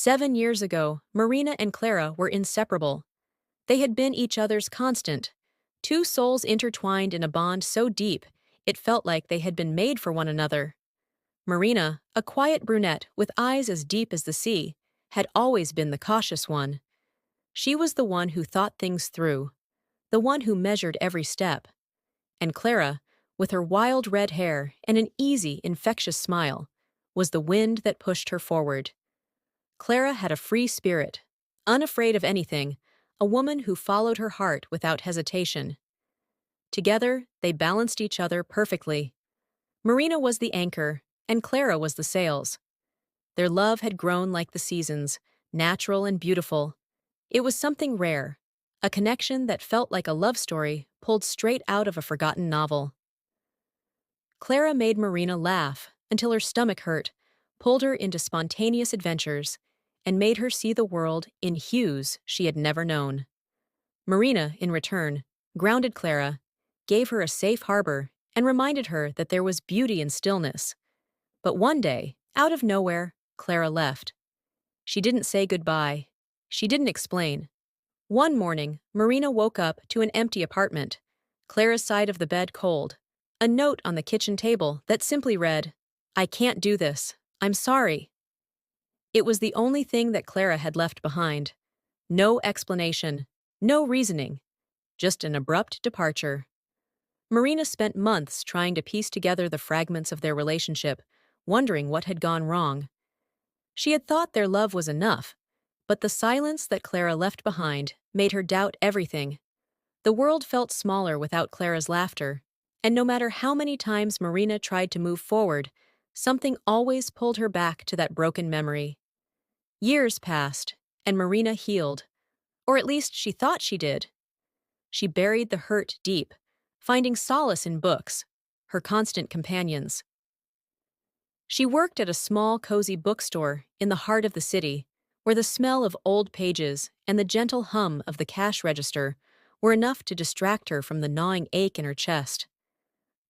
7 years ago, Marina and Clara were inseparable. They had been each other's constant. Two souls intertwined in a bond so deep, it felt like they had been made for one another. Marina, a quiet brunette with eyes as deep as the sea, had always been the cautious one. She was the one who thought things through, the one who measured every step. And Clara, with her wild red hair and an easy, infectious smile, was the wind that pushed her forward. Clara had a free spirit, unafraid of anything, a woman who followed her heart without hesitation. Together, they balanced each other perfectly. Marina was the anchor, and Clara was the sails. Their love had grown like the seasons, natural and beautiful. It was something rare, a connection that felt like a love story pulled straight out of a forgotten novel. Clara made Marina laugh until her stomach hurt, pulled her into spontaneous adventures, and made her see the world in hues she had never known. Marina, in return, grounded Clara, gave her a safe harbor, and reminded her that there was beauty in stillness. But one day, out of nowhere, Clara left. She didn't say goodbye. She didn't explain. One morning, Marina woke up to an empty apartment, Clara's side of the bed cold, a note on the kitchen table that simply read, "I can't do this. I'm sorry." It was the only thing that Clara had left behind. No explanation, no reasoning, just an abrupt departure. Marina spent months trying to piece together the fragments of their relationship, wondering what had gone wrong. She had thought their love was enough, but the silence that Clara left behind made her doubt everything. The world felt smaller without Clara's laughter, and no matter how many times Marina tried to move forward, something always pulled her back to that broken memory. Years passed, and Marina healed, or at least she thought she did. She buried the hurt deep, finding solace in books, her constant companions. She worked at a small, cozy bookstore in the heart of the city, where the smell of old pages and the gentle hum of the cash register were enough to distract her from the gnawing ache in her chest.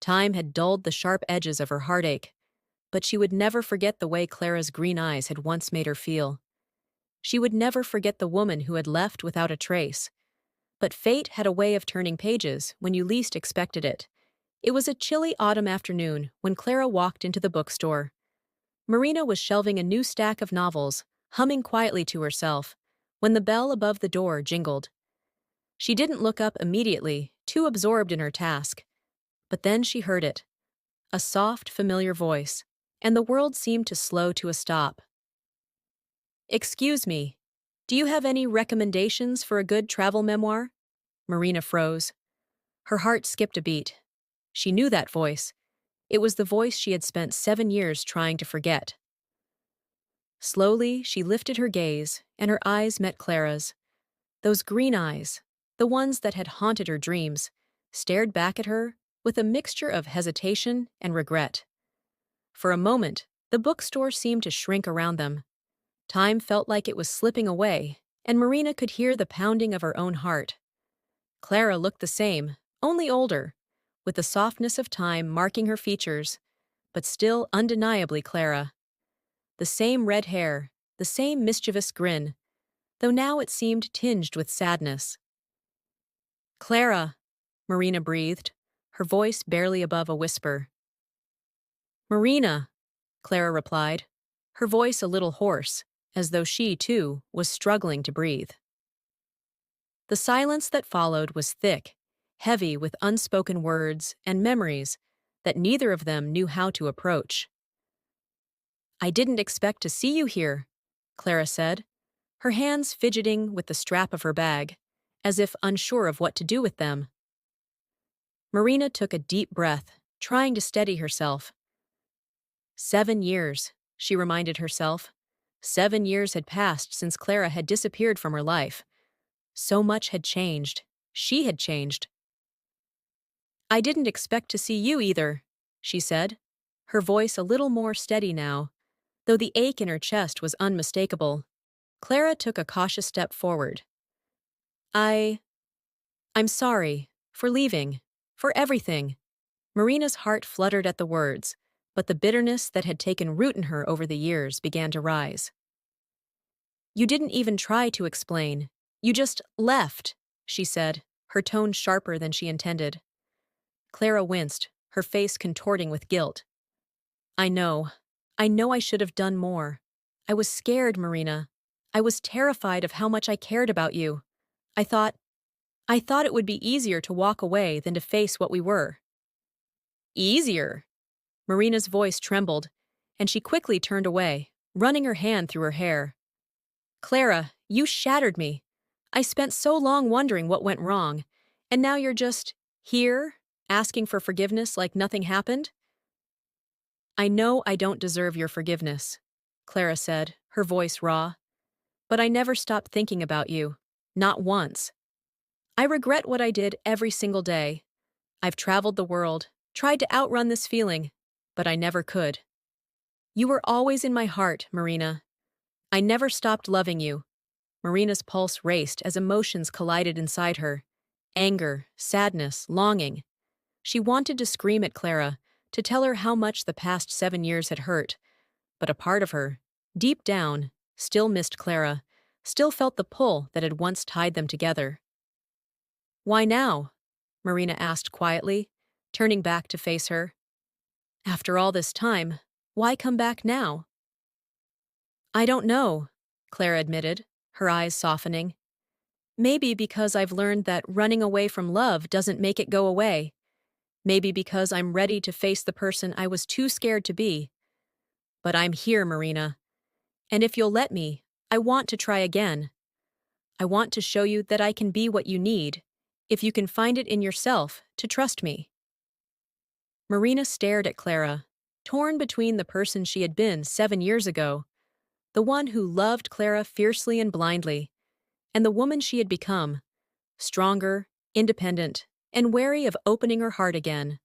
Time had dulled the sharp edges of her heartache, but she would never forget the way Clara's green eyes had once made her feel. She would never forget the woman who had left without a trace. But fate had a way of turning pages when you least expected it. It was a chilly autumn afternoon when Clara walked into the bookstore. Marina was shelving a new stack of novels, humming quietly to herself, when the bell above the door jingled. She didn't look up immediately, too absorbed in her task. But then she heard it. A soft, familiar voice, and the world seemed to slow to a stop. "Excuse me, do you have any recommendations for a good travel memoir?" Marina froze. Her heart skipped a beat. She knew that voice. It was the voice she had spent 7 years trying to forget. Slowly, she lifted her gaze, and her eyes met Clara's. Those green eyes, the ones that had haunted her dreams, stared back at her with a mixture of hesitation and regret. For a moment, the bookstore seemed to shrink around them. Time felt like it was slipping away, and Marina could hear the pounding of her own heart. Clara looked the same, only older, with the softness of time marking her features, but still undeniably Clara. The same red hair, the same mischievous grin, though now it seemed tinged with sadness. "Clara," Marina breathed, her voice barely above a whisper. "Marina," Clara replied, her voice a little hoarse, as though she, too, was struggling to breathe. The silence that followed was thick, heavy with unspoken words and memories that neither of them knew how to approach. "I didn't expect to see you here," Clara said, her hands fidgeting with the strap of her bag, as if unsure of what to do with them. Marina took a deep breath, trying to steady herself. 7 years, she reminded herself. 7 years had passed since Clara had disappeared from her life. So much had changed. She had changed. "I didn't expect to see you either," she said, her voice a little more steady now, though the ache in her chest was unmistakable. Clara took a cautious step forward. I'm sorry, for leaving, for everything." Marina's heart fluttered at the words, but the bitterness that had taken root in her over the years began to rise. You didn't even try to explain. You just left, she said, her tone sharper than she intended. Clara winced, her face contorting with guilt. I know. I know I should have done more. I was scared, Marina. I was terrified of how much I cared about you. I thought, I thought it would be easier to walk away than to face what we were. Easier? Marina's voice trembled, and she quickly turned away, running her hand through her hair. Clara, you shattered me. I spent so long wondering what went wrong, and now you're just here, asking for forgiveness like nothing happened? I know I don't deserve your forgiveness, Clara said, her voice raw. But I never stopped thinking about you. Not once. I regret what I did every single day. I've traveled the world, tried to outrun this feeling, but I never could. You were always in my heart, Marina. I never stopped loving you. Marina's pulse raced as emotions collided inside her. Anger, sadness, longing. She wanted to scream at Clara, to tell her how much the past 7 years had hurt, but a part of her, deep down, still missed Clara, still felt the pull that had once tied them together. Why now? Marina asked quietly, turning back to face her. After all this time, why come back now? I don't know, Clara admitted, her eyes softening. Maybe because I've learned that running away from love doesn't make it go away. Maybe because I'm ready to face the person I was too scared to be. But I'm here, Marina. And if you'll let me, I want to try again. I want to show you that I can be what you need, if you can find it in yourself to trust me. Marina stared at Clara, torn between the person she had been 7 years ago, the one who loved Clara fiercely and blindly, and the woman she had become, stronger, independent, and wary of opening her heart again.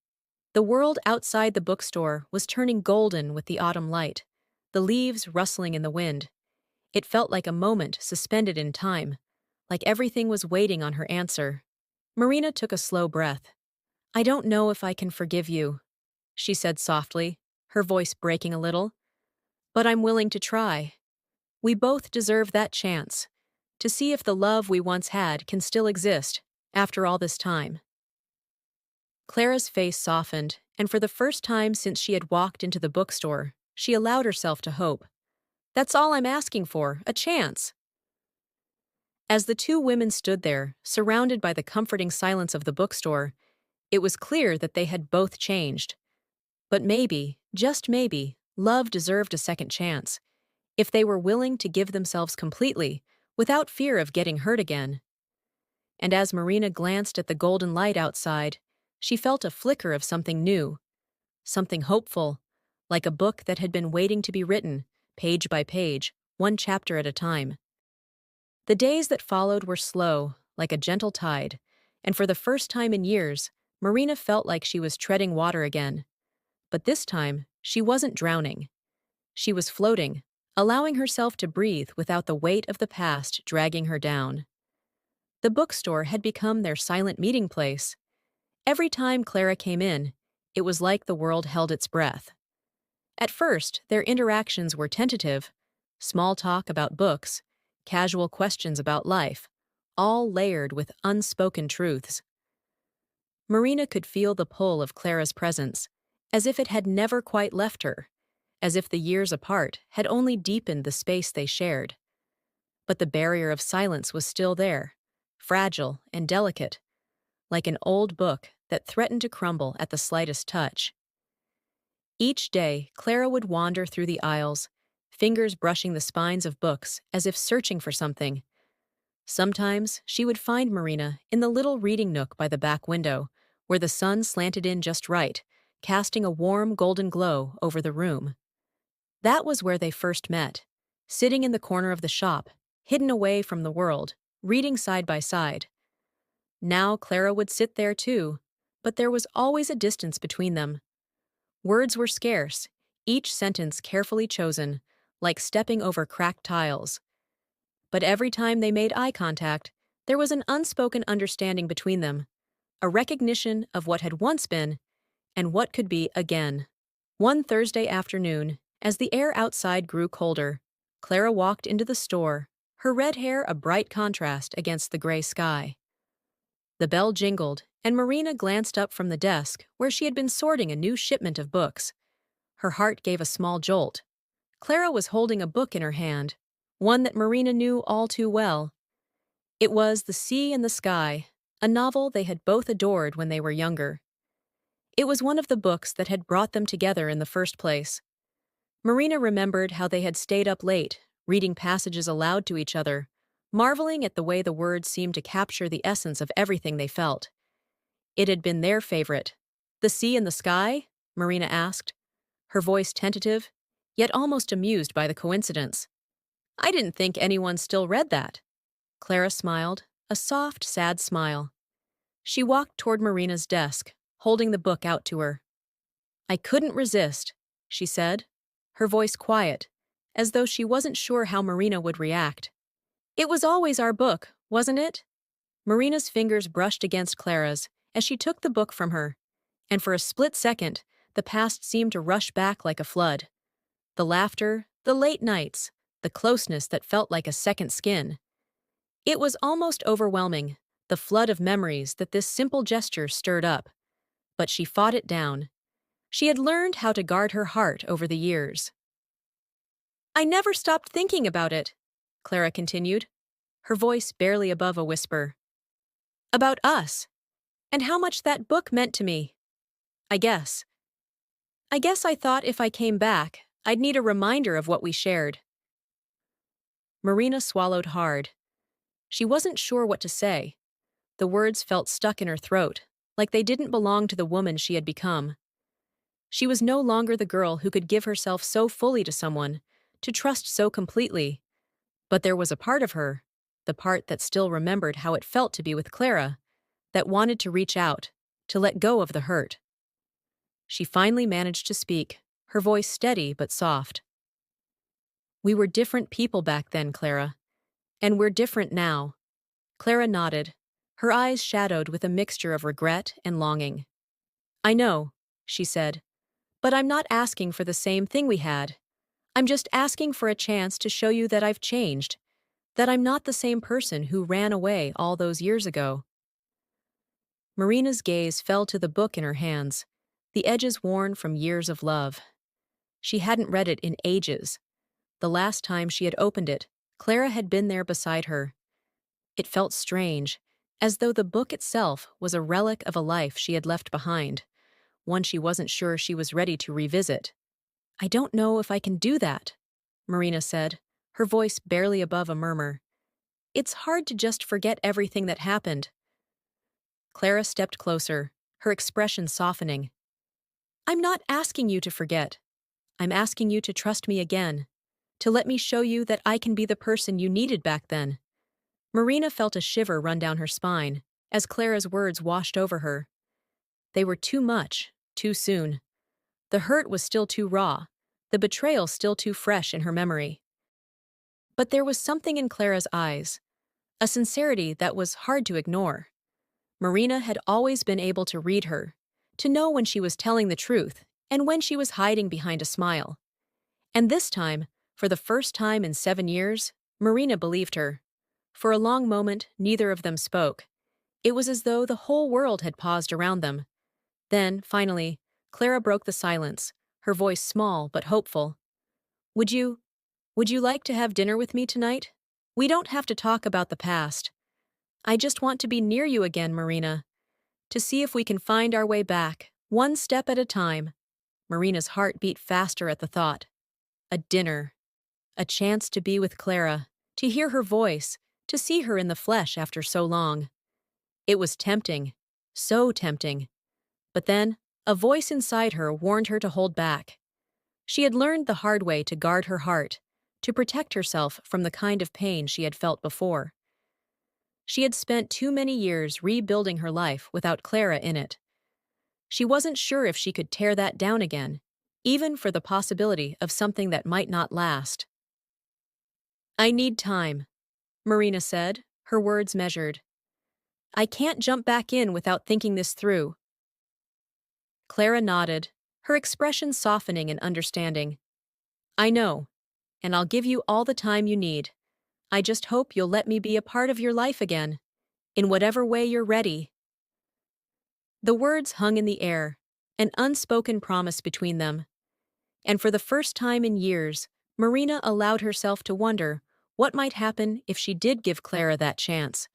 The world outside the bookstore was turning golden with the autumn light, the leaves rustling in the wind. It felt like a moment suspended in time, like everything was waiting on her answer. Marina took a slow breath. I don't know if I can forgive you, she said softly, her voice breaking a little. But I'm willing to try. We both deserve that chance, to see if the love we once had can still exist, after all this time. Clara's face softened, and for the first time since she had walked into the bookstore, she allowed herself to hope. That's all I'm asking for, a chance. As the two women stood there, surrounded by the comforting silence of the bookstore, it was clear that they had both changed. But maybe, just maybe, love deserved a second chance, if they were willing to give themselves completely, without fear of getting hurt again. And as Marina glanced at the golden light outside, she felt a flicker of something new, something hopeful, like a book that had been waiting to be written, page by page, one chapter at a time. The days that followed were slow, like a gentle tide, and for the first time in years, Marina felt like she was treading water again. But this time, she wasn't drowning. She was floating, allowing herself to breathe without the weight of the past dragging her down. The bookstore had become their silent meeting place. Every time Clara came in, it was like the world held its breath. At first, their interactions were tentative, small talk about books, casual questions about life, all layered with unspoken truths. Marina could feel the pull of Clara's presence, as if it had never quite left her, as if the years apart had only deepened the space they shared. But the barrier of silence was still there, fragile and delicate, like an old book that threatened to crumble at the slightest touch. Each day, Clara would wander through the aisles, fingers brushing the spines of books as if searching for something. Sometimes she would find Marina in the little reading nook by the back window, where the sun slanted in just right, casting a warm golden glow over the room. That was where they first met, sitting in the corner of the shop, hidden away from the world, reading side by side. Now Clara would sit there too, but there was always a distance between them. Words were scarce, each sentence carefully chosen, like stepping over cracked tiles. But every time they made eye contact, there was an unspoken understanding between them, a recognition of what had once been and what could be again. One Thursday afternoon, as the air outside grew colder, Clara walked into the store, her red hair a bright contrast against the gray sky. The bell jingled, and Marina glanced up from the desk where she had been sorting a new shipment of books. Her heart gave a small jolt. Clara was holding a book in her hand, one that Marina knew all too well. It was The Sea and the Sky, a novel they had both adored when they were younger. It was one of the books that had brought them together in the first place. Marina remembered how they had stayed up late, reading passages aloud to each other, marveling at the way the words seemed to capture the essence of everything they felt. It had been their favorite. The Sea and the Sky? Marina asked, her voice tentative, yet almost amused by the coincidence. I didn't think anyone still read that. Clara smiled, a soft, sad smile. She walked toward Marina's desk, holding the book out to her. I couldn't resist, she said, her voice quiet, as though she wasn't sure how Marina would react. It was always our book, wasn't it? Marina's fingers brushed against Clara's as she took the book from her, and for a split second, the past seemed to rush back like a flood. The laughter, the late nights, the closeness that felt like a second skin. It was almost overwhelming, the flood of memories that this simple gesture stirred up. But she fought it down. She had learned how to guard her heart over the years. I never stopped thinking about it, Clara continued, her voice barely above a whisper. About us, and how much that book meant to me. I guess I thought if I came back, I'd need a reminder of what we shared. Marina swallowed hard. She wasn't sure what to say. The words felt stuck in her throat, like they didn't belong to the woman she had become. She was no longer the girl who could give herself so fully to someone, to trust so completely. But there was a part of her, the part that still remembered how it felt to be with Clara, that wanted to reach out, to let go of the hurt. She finally managed to speak, her voice steady but soft. We were different people back then, Clara. And we're different now. Clara nodded, her eyes shadowed with a mixture of regret and longing. I know, she said, but I'm not asking for the same thing we had. I'm just asking for a chance to show you that I've changed, that I'm not the same person who ran away all those years ago. Marina's gaze fell to the book in her hands, the edges worn from years of love. She hadn't read it in ages. The last time she had opened it, Clara had been there beside her. It felt strange, as though the book itself was a relic of a life she had left behind, one she wasn't sure she was ready to revisit. I don't know if I can do that, Marina said, her voice barely above a murmur. It's hard to just forget everything that happened. Clara stepped closer, her expression softening. I'm not asking you to forget. I'm asking you to trust me again, to let me show you that I can be the person you needed back then. Marina felt a shiver run down her spine as Clara's words washed over her. They were too much, too soon. The hurt was still too raw, the betrayal still too fresh in her memory. But there was something in Clara's eyes, a sincerity that was hard to ignore. Marina had always been able to read her, to know when she was telling the truth and when she was hiding behind a smile. And this time, for the first time in 7 years, Marina believed her. For a long moment, neither of them spoke. It was as though the whole world had paused around them. Then, finally, Clara broke the silence, her voice small but hopeful. Would you like to have dinner with me tonight? We don't have to talk about the past. I just want to be near you again, Marina, to see if we can find our way back, one step at a time. Marina's heart beat faster at the thought. A dinner. A chance to be with Clara, to hear her voice, to see her in the flesh after so long. It was tempting, so tempting. But then, a voice inside her warned her to hold back. She had learned the hard way to guard her heart, to protect herself from the kind of pain she had felt before. She had spent too many years rebuilding her life without Clara in it. She wasn't sure if she could tear that down again, even for the possibility of something that might not last. I need time, Marina said, her words measured. I can't jump back in without thinking this through. Clara nodded, her expression softening in understanding. I know, and I'll give you all the time you need. I just hope you'll let me be a part of your life again, in whatever way you're ready." The words hung in the air, an unspoken promise between them. And for the first time in years, Marina allowed herself to wonder what might happen if she did give Clara that chance,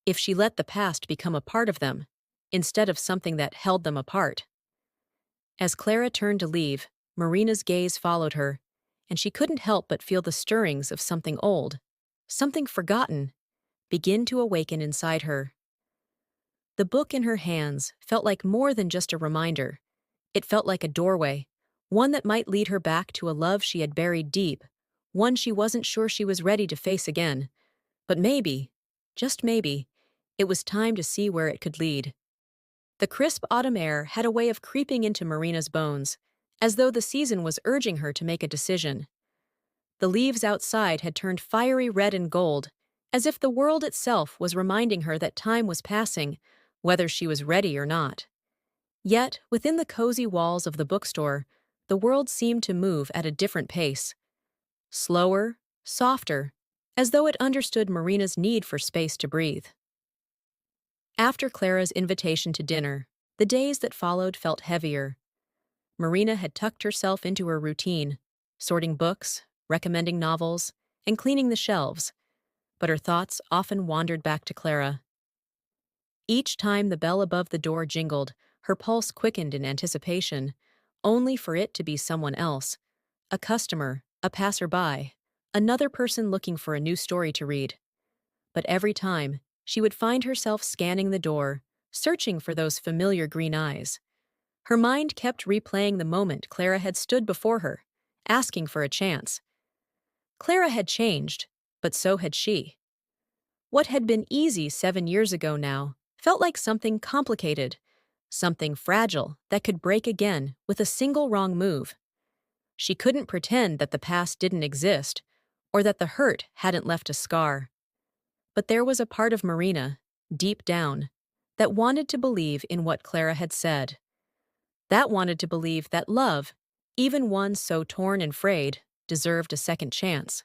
if she let the past become a part of them, instead of something that held them apart. As Clara turned to leave, Marina's gaze followed her, and she couldn't help but feel the stirrings of something old, something forgotten, begin to awaken inside her. The book in her hands felt like more than just a reminder. It felt like a doorway, one that might lead her back to a love she had buried deep, one she wasn't sure she was ready to face again. But maybe, just maybe, it was time to see where it could lead. The crisp autumn air had a way of creeping into Marina's bones, as though the season was urging her to make a decision. The leaves outside had turned fiery red and gold, as if the world itself was reminding her that time was passing, whether she was ready or not. Yet, within the cozy walls of the bookstore, the world seemed to move at a different pace. Slower, softer, as though it understood Marina's need for space to breathe. After Clara's invitation to dinner, the days that followed felt heavier. Marina had tucked herself into her routine, sorting books, recommending novels, and cleaning the shelves, but her thoughts often wandered back to Clara. Each time the bell above the door jingled, her pulse quickened in anticipation, only for it to be someone else, a customer, a passerby, another person looking for a new story to read. But every time, she would find herself scanning the door, searching for those familiar green eyes. Her mind kept replaying the moment Clara had stood before her, asking for a chance. Clara had changed, but so had she. What had been easy 7 years ago now felt like something complicated, something fragile that could break again with a single wrong move. She couldn't pretend that the past didn't exist, or that the hurt hadn't left a scar. But there was a part of Marina, deep down, that wanted to believe in what Clara had said. That wanted to believe that love, even one so torn and frayed, deserved a second chance.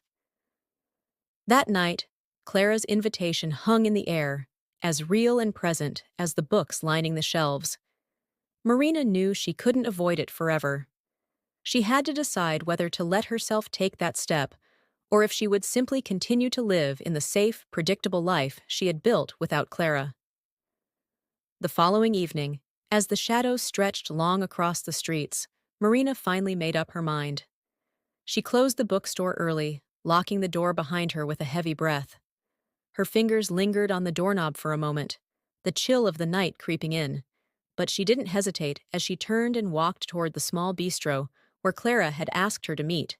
That night, Clara's invitation hung in the air, as real and present as the books lining the shelves. Marina knew she couldn't avoid it forever. She had to decide whether to let herself take that step, or if she would simply continue to live in the safe, predictable life she had built without Clara. The following evening, as the shadows stretched long across the streets, Marina finally made up her mind. She closed the bookstore early, locking the door behind her with a heavy breath. Her fingers lingered on the doorknob for a moment, the chill of the night creeping in, but she didn't hesitate as she turned and walked toward the small bistro where Clara had asked her to meet.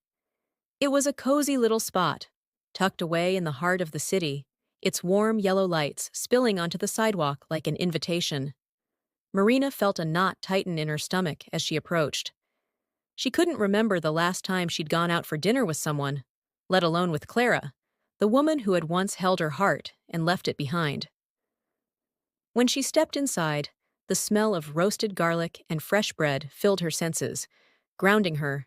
It was a cozy little spot, tucked away in the heart of the city, its warm yellow lights spilling onto the sidewalk like an invitation. Marina felt a knot tighten in her stomach as she approached. She couldn't remember the last time she'd gone out for dinner with someone, let alone with Clara, the woman who had once held her heart and left it behind. When she stepped inside, the smell of roasted garlic and fresh bread filled her senses, grounding her.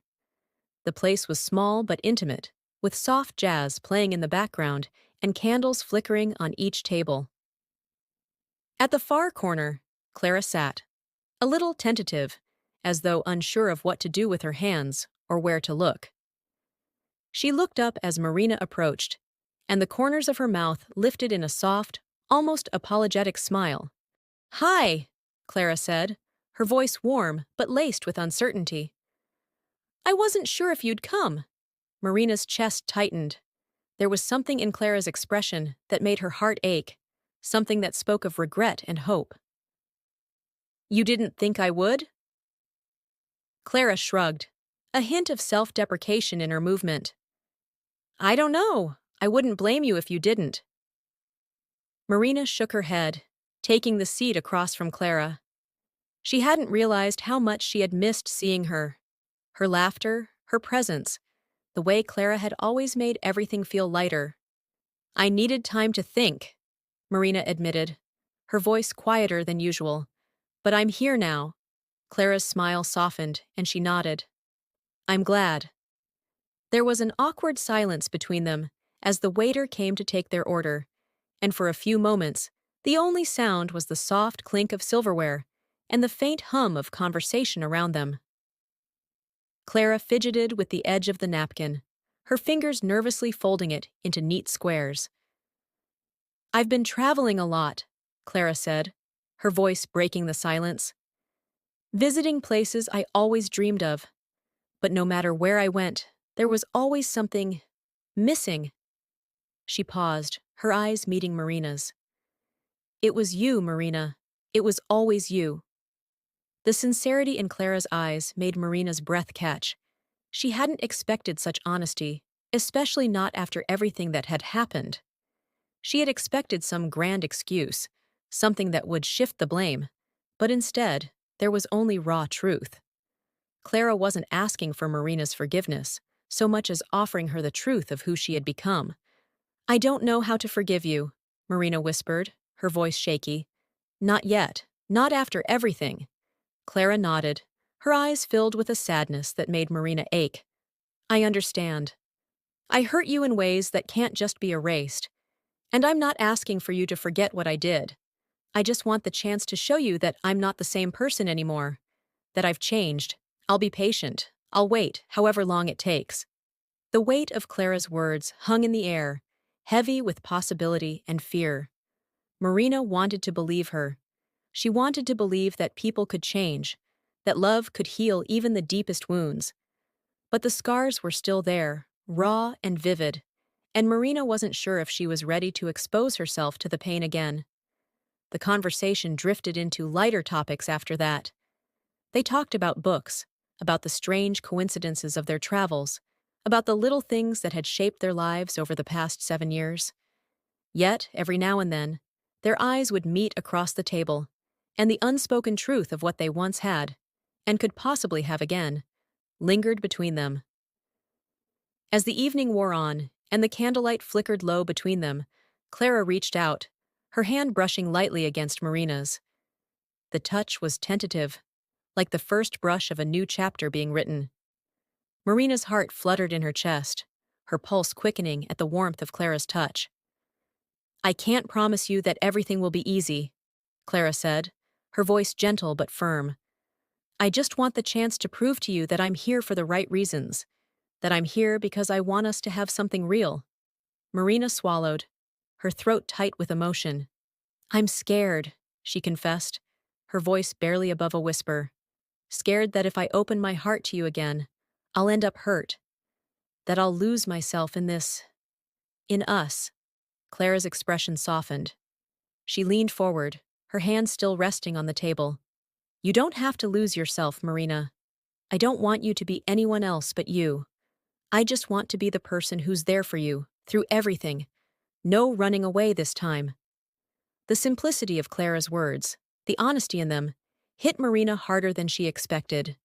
The place was small but intimate, with soft jazz playing in the background and candles flickering on each table. At the far corner, Clara sat, a little tentative, as though unsure of what to do with her hands or where to look. She looked up as Marina approached, and the corners of her mouth lifted in a soft, almost apologetic smile. "Hi," Clara said, her voice warm but laced with uncertainty. "I wasn't sure if you'd come." Marina's chest tightened. There was something in Clara's expression that made her heart ache, something that spoke of regret and hope. "You didn't think I would?" Clara shrugged, a hint of self-deprecation in her movement. "I don't know. I wouldn't blame you if you didn't." Marina shook her head, taking the seat across from Clara. She hadn't realized how much she had missed seeing her. Her laughter, her presence, the way Clara had always made everything feel lighter. "I needed time to think," Marina admitted, her voice quieter than usual. "But I'm here now." Clara's smile softened, and she nodded. "I'm glad." There was an awkward silence between them, as the waiter came to take their order, and for a few moments, the only sound was the soft clink of silverware and the faint hum of conversation around them. Clara fidgeted with the edge of the napkin, her fingers nervously folding it into neat squares. "I've been traveling a lot," Clara said, her voice breaking the silence. "Visiting places I always dreamed of. But no matter where I went, there was always something missing." She paused, her eyes meeting Marina's. "It was you, Marina. It was always you." The sincerity in Clara's eyes made Marina's breath catch. She hadn't expected such honesty, especially not after everything that had happened. She had expected some grand excuse, something that would shift the blame, but instead, there was only raw truth. Clara wasn't asking for Marina's forgiveness, so much as offering her the truth of who she had become. "I don't know how to forgive you," Marina whispered, her voice shaky. "Not yet, not after everything." Clara nodded, her eyes filled with a sadness that made Marina ache. "I understand. I hurt you in ways that can't just be erased, and I'm not asking for you to forget what I did. I just want the chance to show you that I'm not the same person anymore, that I've changed. I'll be patient. I'll wait, however long it takes." The weight of Clara's words hung in the air, heavy with possibility and fear. Marina wanted to believe her. She wanted to believe that people could change, that love could heal even the deepest wounds. But the scars were still there, raw and vivid, and Marina wasn't sure if she was ready to expose herself to the pain again. The conversation drifted into lighter topics after that. They talked about books, about the strange coincidences of their travels, about the little things that had shaped their lives over the past 7 years. Yet, every now and then, their eyes would meet across the table, and the unspoken truth of what they once had, and could possibly have again, lingered between them. As the evening wore on, and the candlelight flickered low between them, Clara reached out, her hand brushing lightly against Marina's. The touch was tentative, like the first brush of a new chapter being written. Marina's heart fluttered in her chest, her pulse quickening at the warmth of Clara's touch. "I can't promise you that everything will be easy," Clara said, her voice gentle but firm. "I just want the chance to prove to you that I'm here for the right reasons, that I'm here because I want us to have something real." Marina swallowed, her throat tight with emotion. "I'm scared," she confessed, her voice barely above a whisper. "Scared that if I open my heart to you again, I'll end up hurt, that I'll lose myself in us." Clara's expression softened. She leaned forward, her hands still resting on the table. "You don't have to lose yourself, Marina. I don't want you to be anyone else but you. I just want to be the person who's there for you, through everything. No running away this time." The simplicity of Clara's words, the honesty in them, hit Marina harder than she expected.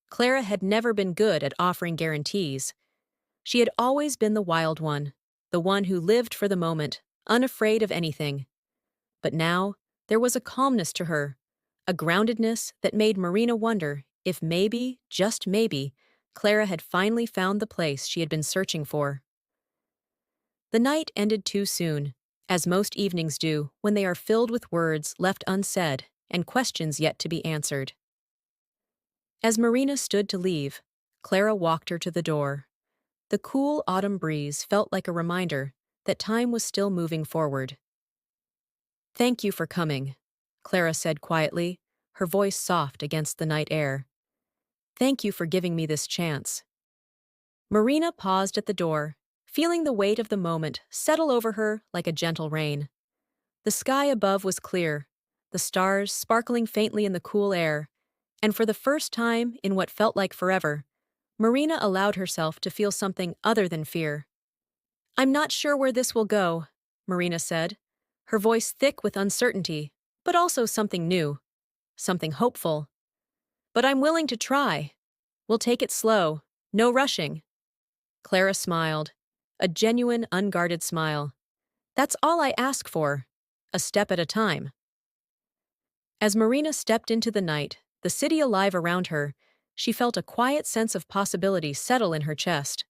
Clara had never been good at offering guarantees. She had always been the wild one, the one who lived for the moment, unafraid of anything. But now, there was a calmness to her, a groundedness that made Marina wonder if maybe, just maybe, Clara had finally found the place she had been searching for. The night ended too soon, as most evenings do when they are filled with words left unsaid and questions yet to be answered. As Marina stood to leave, Clara walked her to the door. The cool autumn breeze felt like a reminder that time was still moving forward. "Thank you for coming," Clara said quietly, her voice soft against the night air. "Thank you for giving me this chance." Marina paused at the door, feeling the weight of the moment settle over her like a gentle rain. The sky above was clear, the stars sparkling faintly in the cool air, and for the first time in what felt like forever, Marina allowed herself to feel something other than fear. "I'm not sure where this will go," Marina said, her voice thick with uncertainty, but also something new, something hopeful. "But I'm willing to try. We'll take it slow, no rushing." Clara smiled, a genuine, unguarded smile. "That's all I ask for, a step at a time." As Marina stepped into the night, the city alive around her, she felt a quiet sense of possibility settle in her chest.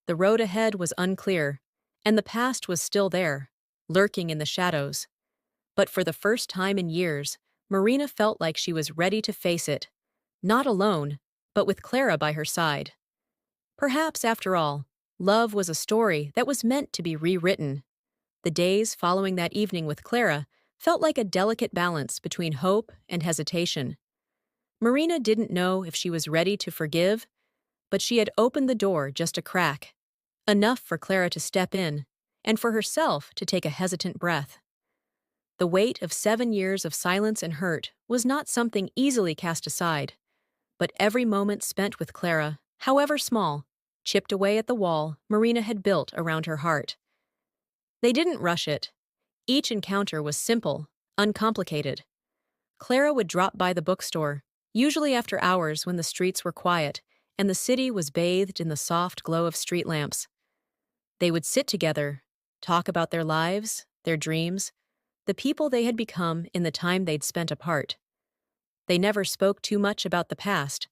The road ahead was unclear, And the past was still there, lurking in the shadows. But for the first time in years, Marina felt like she was ready to face it. Not alone, but with Clara by her side. Perhaps, after all, love was a story that was meant to be rewritten. The days following that evening with Clara felt like a delicate balance between hope and hesitation. Marina didn't know if she was ready to forgive, but she had opened the door just a crack, enough for Clara to step in, and for herself to take a hesitant breath. The weight of 7 years of silence and hurt was not something easily cast aside, but every moment spent with Clara, however small, chipped away at the wall Marina had built around her heart. They didn't rush it. Each encounter was simple, uncomplicated. Clara would drop by the bookstore, usually after hours when the streets were quiet and the city was bathed in the soft glow of street lamps. They would sit together, talk about their lives, their dreams, the people they had become in the time they'd spent apart. They never spoke too much about the past,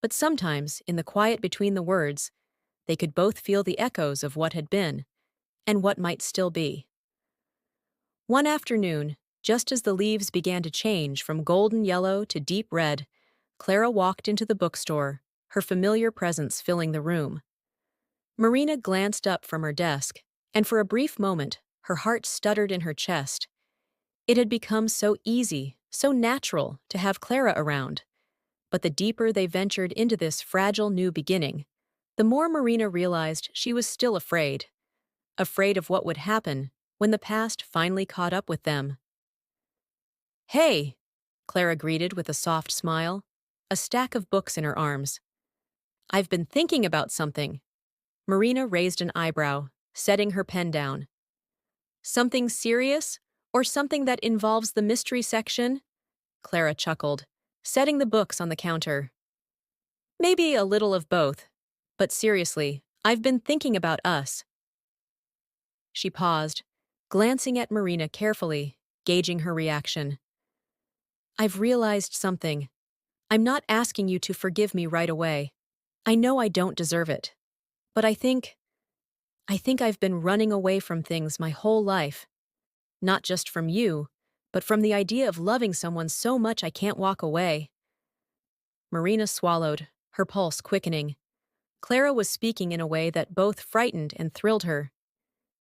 but sometimes, in the quiet between the words, they could both feel the echoes of what had been and what might still be. One afternoon, just as the leaves began to change from golden yellow to deep red, Clara walked into the bookstore, her familiar presence filling the room. Marina glanced up from her desk, and for a brief moment, her heart stuttered in her chest. It had become so easy, so natural to have Clara around. But the deeper they ventured into this fragile new beginning, the more Marina realized she was still afraid. Afraid of what would happen when the past finally caught up with them. "Hey," Clara greeted with a soft smile, a stack of books in her arms. "I've been thinking about something." Marina raised an eyebrow, setting her pen down. "Something serious, or something that involves the mystery section?" Clara chuckled, setting the books on the counter. "Maybe a little of both. But seriously, I've been thinking about us." She paused, glancing at Marina carefully, gauging her reaction. "I've realized something. I'm not asking you to forgive me right away. I know I don't deserve it. But I think I've been running away from things my whole life. Not just from you, but from the idea of loving someone so much I can't walk away." Marina swallowed, her pulse quickening. Clara was speaking in a way that both frightened and thrilled her.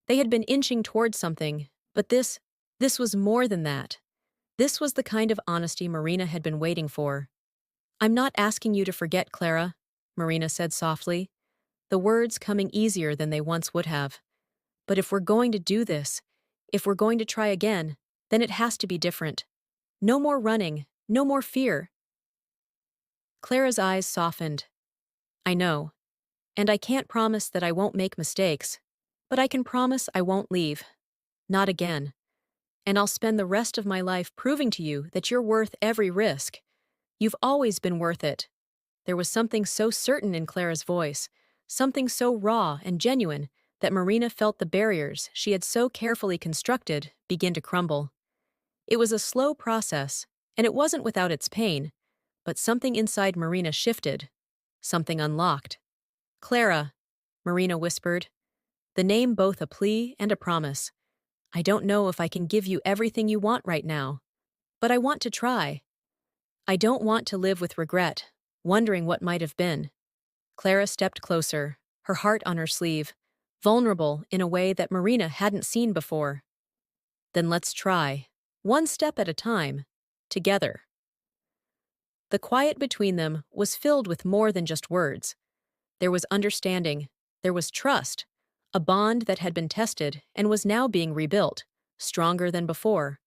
They had been inching toward something, but this was more than that. This was the kind of honesty Marina had been waiting for. "I'm not asking you to forget, Clara," Marina said softly, the words coming easier than they once would have. "But if we're going to do this, if we're going to try again, then it has to be different. No more running, no more fear." Clara's eyes softened. "I know. And I can't promise that I won't make mistakes, but I can promise I won't leave. Not again. And I'll spend the rest of my life proving to you that you're worth every risk. You've always been worth it." There was something so certain in Clara's voice, something so raw and genuine, that Marina felt the barriers she had so carefully constructed begin to crumble. It was a slow process, and it wasn't without its pain, but something inside Marina shifted. Something unlocked. "Clara," Marina whispered, the name both a plea and a promise. "I don't know if I can give you everything you want right now, but I want to try. I don't want to live with regret, wondering what might have been." Clara stepped closer, her heart on her sleeve, vulnerable in a way that Marina hadn't seen before. "Then let's try, one step at a time, together." The quiet between them was filled with more than just words. There was understanding, there was trust, a bond that had been tested and was now being rebuilt, stronger than before.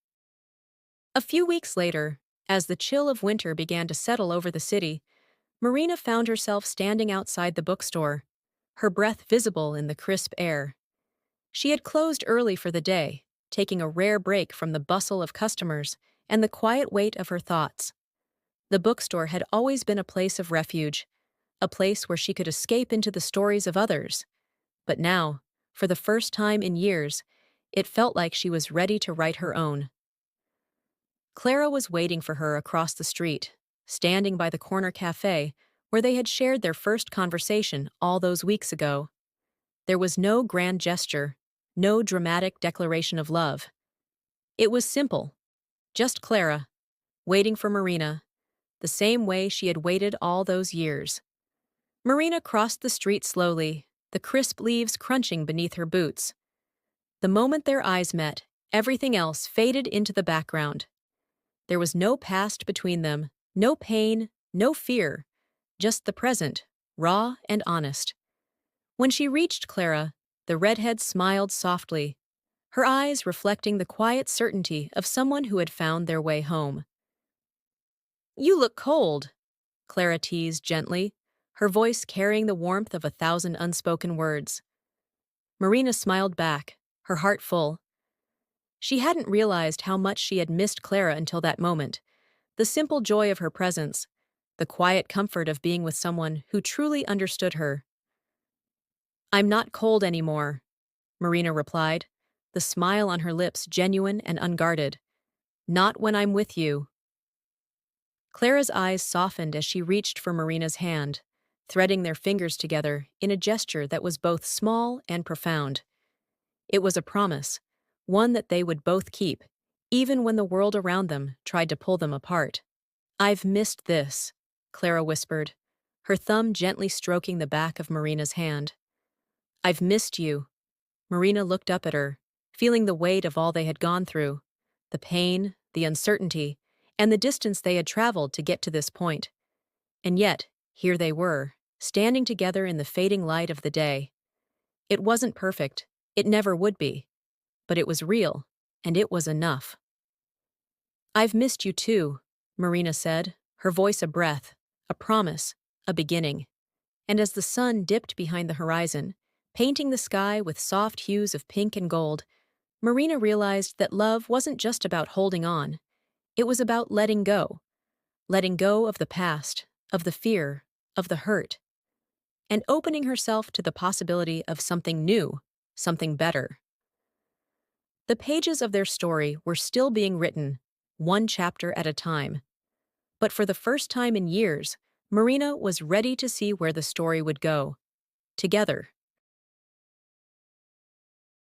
A few weeks later, as the chill of winter began to settle over the city, Marina found herself standing outside the bookstore, her breath visible in the crisp air. She had closed early for the day, taking a rare break from the bustle of customers and the quiet weight of her thoughts. The bookstore had always been a place of refuge, a place where she could escape into the stories of others. But now, for the first time in years, it felt like she was ready to write her own. Clara was waiting for her across the street, standing by the corner cafe where they had shared their first conversation all those weeks ago. There was no grand gesture, no dramatic declaration of love. It was simple, just Clara, waiting for Marina, the same way she had waited all those years. Marina crossed the street slowly, the crisp leaves crunching beneath her boots. The moment their eyes met, everything else faded into the background. There was no past between them, no pain, no fear, just the present, raw and honest. When she reached Clara, the redhead smiled softly, her eyes reflecting the quiet certainty of someone who had found their way home. "You look cold," Clara teased gently, her voice carrying the warmth of 1,000 unspoken words. Marina smiled back, her heart full. She hadn't realized how much she had missed Clara until that moment, the simple joy of her presence, the quiet comfort of being with someone who truly understood her. "I'm not cold anymore," Marina replied, the smile on her lips genuine and unguarded. "Not when I'm with you." Clara's eyes softened as she reached for Marina's hand, threading their fingers together in a gesture that was both small and profound. It was a promise, one that they would both keep, even when the world around them tried to pull them apart. "I've missed this," Clara whispered, her thumb gently stroking the back of Marina's hand. "I've missed you." Marina looked up at her, feeling the weight of all they had gone through, the pain, the uncertainty, and the distance they had traveled to get to this point. And yet, here they were, standing together in the fading light of the day. It wasn't perfect, it never would be, but it was real, and it was enough. "I've missed you too," Marina said, her voice a breath, a promise, a beginning. And as the sun dipped behind the horizon, painting the sky with soft hues of pink and gold, Marina realized that love wasn't just about holding on. It was about letting go of the past, of the fear, of the hurt, and opening herself to the possibility of something new, something better. The pages of their story were still being written, one chapter at a time. But for the first time in years, Marina was ready to see where the story would go. Together.